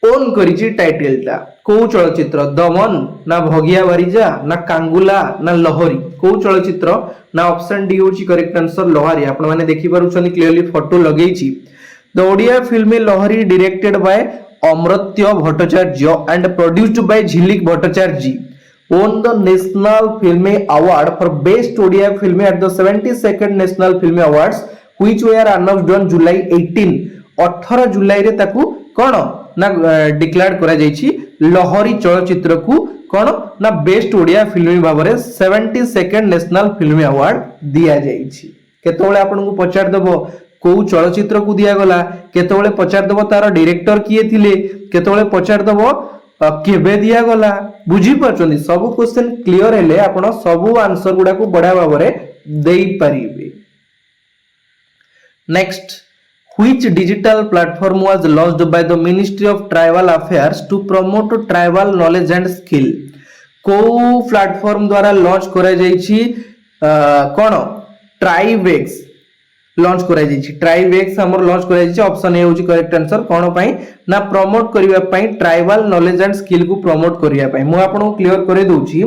ओन करिछि टाइटल ता को चलचित्र दमन ना भगिया बारिजा ना कांगुला ना लहरी को चलचित्र ना ऑप्शन डी होछि करेक्ट आंसर लहरी आपण माने देखि पारुछनी क्लियरली फोटो लगेछि The Odia film Lohari directed by Amratya Bhattacharya and produced by Jhilik Bhattacharya won the National Film Award for Best Odia Film at the 72nd National Film Awards which were announced on July 18 18 जुलाई रे ताकू कोन ना declare करा जायछि लहरी चलचित्र को कोन ना best Odia film भाबरे 72nd national film award दिया जायछि केतोले आपन को पचार दबो को चलचित्र को दिया गला केतोले पचार दबो तार डायरेक्टर किए थिले केतोले पचार दबो केबे दिया गला बुझी परचोनी सब क्वेश्चन क्लियर हेले आपण सब आंसर गुडा को बडा भाबरे देई परिबे next Which digital platform was launched by the Ministry of Tribal Affairs to promote tribal knowledge and skill? को प्लेटफॉर्म द्वारा लॉन्च करा जायछि कोन ट्राइवेक्स लॉन्च करा जायछि ट्राइवेक्स हमर लॉन्च करा जायछि ऑप्शन ए होछि करेक्ट आंसर कोन पई ना प्रमोट करिवा पई ट्राइबल नॉलेज एंड स्किल को प्रमोट करिया पई मु आपन क्लियर करे दउछि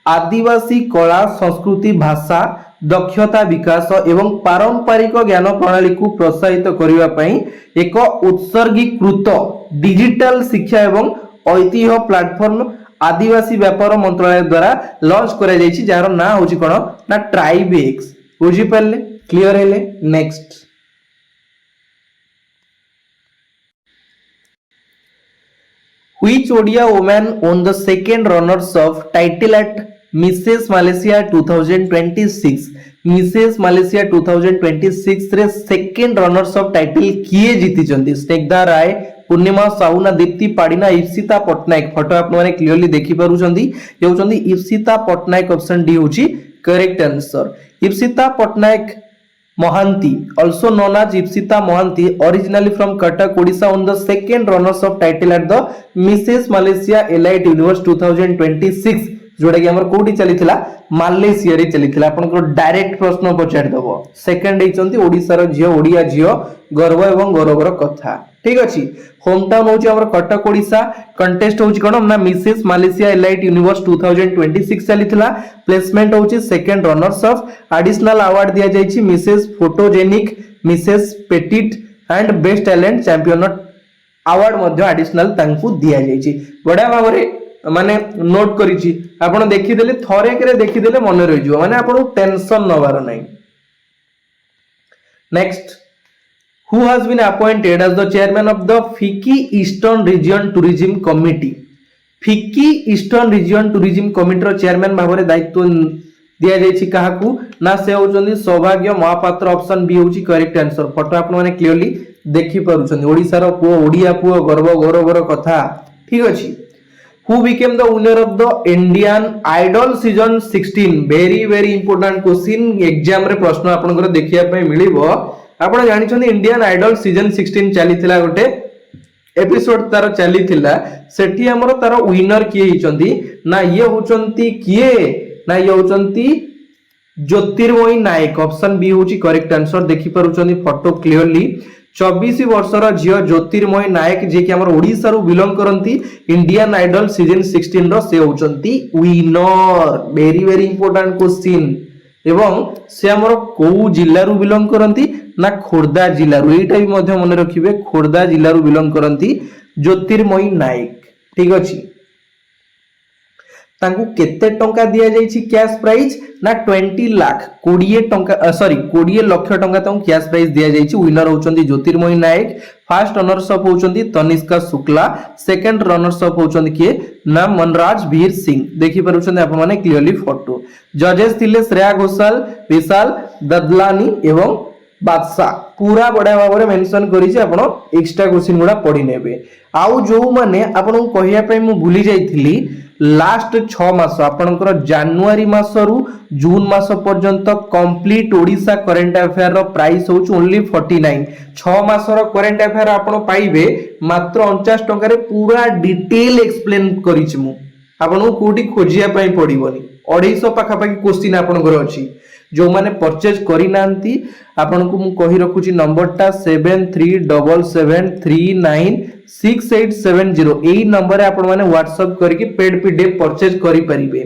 आदिवासी कला संस्कृति भाषा दक्षता विकास एवं पारंपरिक ज्ञान प्रणाली को प्रोत्साहित करिवा पई एक उत्सर्गीकृत डिजिटल शिक्षा एवं ऐतिह्य प्लेटफॉर्म आदिवासी व्यापार मंत्रालय द्वारा लॉन्च करा जायछि जार ना होछि कोन ना ट्राइवेक्स बुझी परले क्लियर हेले next Which Odia woman won the second runners of title at Mrs. Malaysia 2026 Mrs. Malaysia 2026 रे सेकंड रनर्स ऑफ टाइटल किए जीति चंदी स्नेग्धा राय पूर्णिमा साहू ना दीप्ति पाड़ीना इप्सिता पटनायक फोटो आप माने क्लियरली देखि पारु चंदी ये होचंदी इप्सिता पटनायक ऑप्शन डी होची correct answer Ipsita Patnaik Mohanty, also known as Ipsita Mohanty, originally from Cuttack, Odisha, won the second runners of title at the Mrs. Malaysia Elite Universe 2026. जोटा कि हमर कोठी चलीथिला मालयेशिया रे चलीथिला आपन को डायरेक्ट प्रश्न पचार दबो सेकंड हेचंती ओडिसा रो जियो ओडिया जियो गर्व एवं गौरवर कथा ठीक अछि होम टाउन होची हमर कटक ओडिसा कंटेस्ट होची कोन ना मिसेस मालयेशिया एलाइट यूनिवर्स 2026 चलीथिला प्लेसमेंट होची second runners of additional award दिया जायछि Mrs photogenic Mrs petite and best talent champion award मध्ये एडिशनल तांकु दिया जायछि बडा भाबरे माने नोट करिछि आपण देखि देले थरे करे देखि देले मन रहि जो माने आपण टेंशन नबार नै next who has been appointed as the chairman of the FICCI Eastern Region Tourism Committee FICCI Eastern Region Tourism Committee row chairman भाबरे दायित्व दिया जायछि काहाकू ना से होचंदी सौभाग्य महापात्र ऑप्शन बी होची करेक्ट आंसर फोटो आपण माने क्लियरली देखि पारुछन ओडिसा रो पुओ ओडिया पुओ गर्व गौरवर कथा ठीक अछि who became the winner of the Indian Idol season 16 very important question exam रे प्रश्न आपनकर देखिया पय मिलिबो आपण जानि छथि इंडियन आइडल सीजन 16 चलीथिला गोटे एपिसोड तार चली थिला सेठी हमर तार विनर किए हिचंती ना ये होचंती किए ना ये होचंती ज्योतिर्मयी नायक ऑप्शन बी होची करेक्ट आंसर देखि परुचंती फोटो क्लियरली 24 वर्षर झियो ज्योतिर्मयी नायक जे कि हमर ओडिसा रु बिलोंग करंती इंडियन आइडल सीजन 16 रो से होचंती winner very very important question एवं से हमर को जिल्ला रु बिलोंग करंती ना खोर्धा जिल्ला रु एटा भी मध्य मन रखिबे खोर्धा जिल्ला रु बिलोंग करंती ज्योतिर्मयी नायक ठीक अछि तांकु केते टंका दिया जायछि कैश प्राइज ना 20 लाख 20 टंका सॉरी 20 लाख टंका तांकु कैश प्राइज दिया जायछि विनर होचंती Jyotirmayee Nayak first runners up होचंती Tanishka Shukla second runners up होचंती के ना मनराज वीर सिंह देखि परुचंती आपण माने क्लियरली फोटो जजेस थिले श्रेया घोषाल विशाल ददलानी एवं बादशाह पूरा बड़ा भाव मेंशन करिछि आपण एक्स्ट्रा क्वेश्चन गुडा पढि नेबे आउ जो माने आपण कहिया पय मु भूली जाईथिली लास्ट 6 मास आपनकर जनवरी मास रु जून मास पर्यंत कंप्लीट ओडिसा करंट अफेयर रो प्राइस होच ओनली 49 6 मास रो करंट अफेयर आपण पाइबे मात्र 49 टंका रे पूरा डिटेल एक्सप्लेन करिछि मु आपण कोठी खोजिया पय पडिबोनी 250 पाखा पाखी क्वेश्चन आपनकर अछि जो माने परचेज करि नांती आपन को मु कहि रखुची नंबर टा 7377396870 एई नंबर रे आपन माने व्हाट्सएप करके पेड पीडीएफ परचेज करि परिबे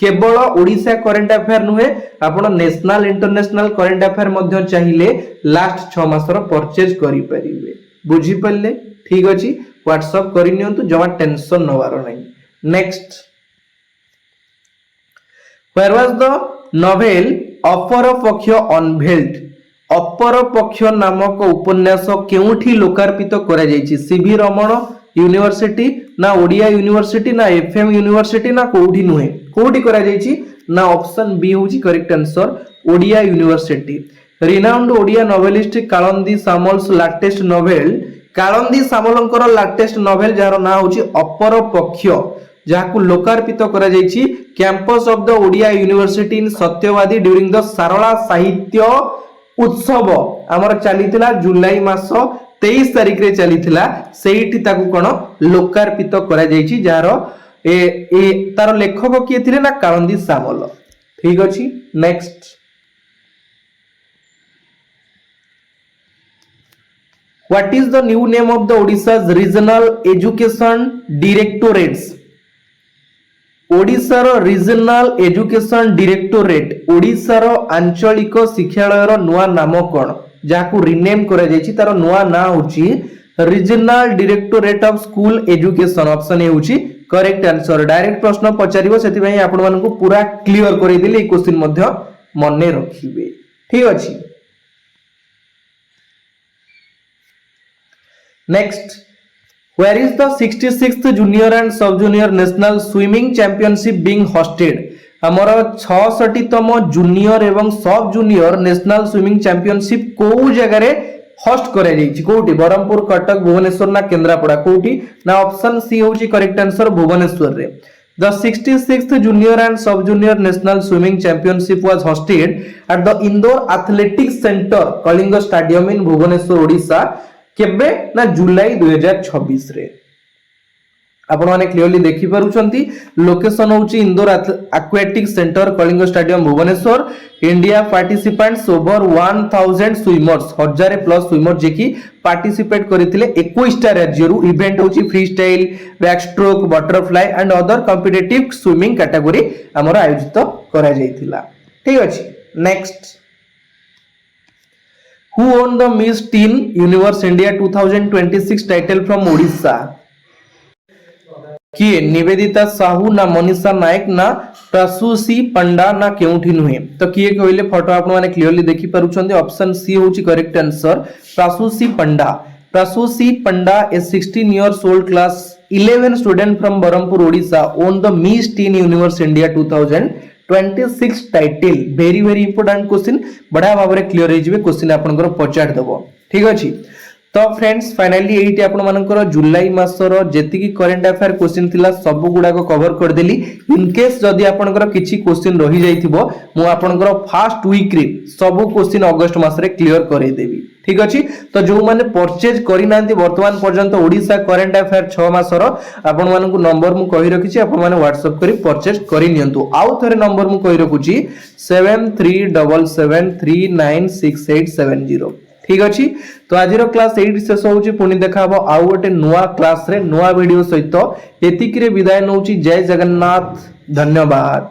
केवल ओडिसा करंट अफेयर नुहे आपन नेशनल इंटरनेशनल करंट अफेयर मध्ये चाहिए लास्ट 6 मास रो परचेज करि परिबे बुझी पल्ले ठीक अछि व्हाट्सएप करि नियंतु जमा टेंशन नवार नै next where was the novel अपर पक्ष अनभेल्ड अपर पक्ष नामक उपन्यास केउठी लोकार्पित करा जायछि सीवी रमण यूनिवर्सिटी ना ओडिया यूनिवर्सिटी ना एफएम यूनिवर्सिटी ना कोठी नुहे कोठी करा जायछि ना ऑप्शन बी होछि correct answer Odia university renowned Odia novelist Kalandi Samal's latest novel Kalandi सामलंकर लेटेस्ट नोवेल जार ना होछि अपर पक्ष जहां लोकार्पित करा जायछि campus of the Odia university in Satyabadi during the सारला साहित्य उत्सव हमर चलीथिला जुलाई मास 23 तारिख रे चलीथिला सेहिठी ताकू कोन लोकार्पित करा जायछि जार ए तार लेखक किए थिले ना कालंदी सामल ठीक अछि next what is the new name of the Odisha's regional education directorates Odisha रो रीजनल एजुकेशन डायरेक्टोरेट ओडिसा रो आंचलिक शिक्षालय रो नुवा नाम कोन जाकू रिनेम करा जायछि तार नुवा ना होछि regional directorate of school education option A होछि करेक्ट आंसर डायरेक्ट प्रश्न पचारिबो सेति पई आपण मानकू पूरा क्लियर करै दिले ए क्वेश्चन मध्ये मने रखिबे ठीक अछि next Where is the 66th junior and sub junior national swimming championship being hosted? हमर 66तम जूनियर एवं सब जूनियर नेशनल स्विमिंग चैंपियनशिप को जगह रे होस्ट करे जाईछि कोठी बरहमपुर कटक भुवनेश्वर ना केंद्रापड़ा कोठी ना ऑप्शन सी होछि करेक्ट आंसर भुवनेश्वर रे The 66th junior and sub junior national swimming championship was hosted at the Indore Athletics Center Kalinga stadium in Bhubaneswar Odisha केबे ना जुलाई 2026 रे आपण माने क्लियरली देखि पारुछंती लोकेशन होची indoor aquatic centre Kalinga stadium Bhubaneswar India participants over 1000 swimmers 1000 plus swimmer जे की पार्टिसिपेट करिथिले 21 टा राज्य रु इवेंट होची freestyle backstroke butterfly and other competitive swimming category हमर आयोजित करा जायतिला ठीक अछि next Who won the Miss Teen Universe India 2026 title from Odisha? किए निवेदिता साहू ना मनीषा नायक ना प्रसूसी पंडा ना केउठी नुहे तो किए कहले फोटो आपण माने क्लियरली देखि पारुछंती ऑप्शन सी होची correct answer प्रसूसी Panda A 16 years old class 11 student from Barampur Odisha won the Miss Teen Universe India 2026 title very very important question बड़ा भाव में क्लियर हो क्वेश्चन आपनकर पचार दबो ठीक अछि तो फ्रेंड्स फाइनली एइटी आपण मानकर जुलाई मासर जेतिकी करंट अफेयर क्वेश्चन थिला सब गुडा को कवर कर देली इन केस जदी आपनकर किछि क्वेश्चन रहि जाइथिबो मु आपनकर फर्स्ट वीक रे सब क्वेश्चन अगस्त मास रे क्लियर करै देबी ठीक अछि। तो जो माने परचेज करि नांती वर्तमान पर्यंत ओडिसा करंट अफेयर 6 मासर आपण मानकु नंबर मु कहि रखिछि आपण माने व्हाट्सएप करी परचेज करि नियंतु। आउ थरे नंबर मु कहि रखुछि 7377396870 ठीक अछि। तो आज क्लास 8 शेष होउची पुनी देखा हबो आउ गोटे नुवा क्लास रे नुवा वीडियो सहित एतिकी रे विदाय नउची। जय जगन्नाथ, धन्यवाद।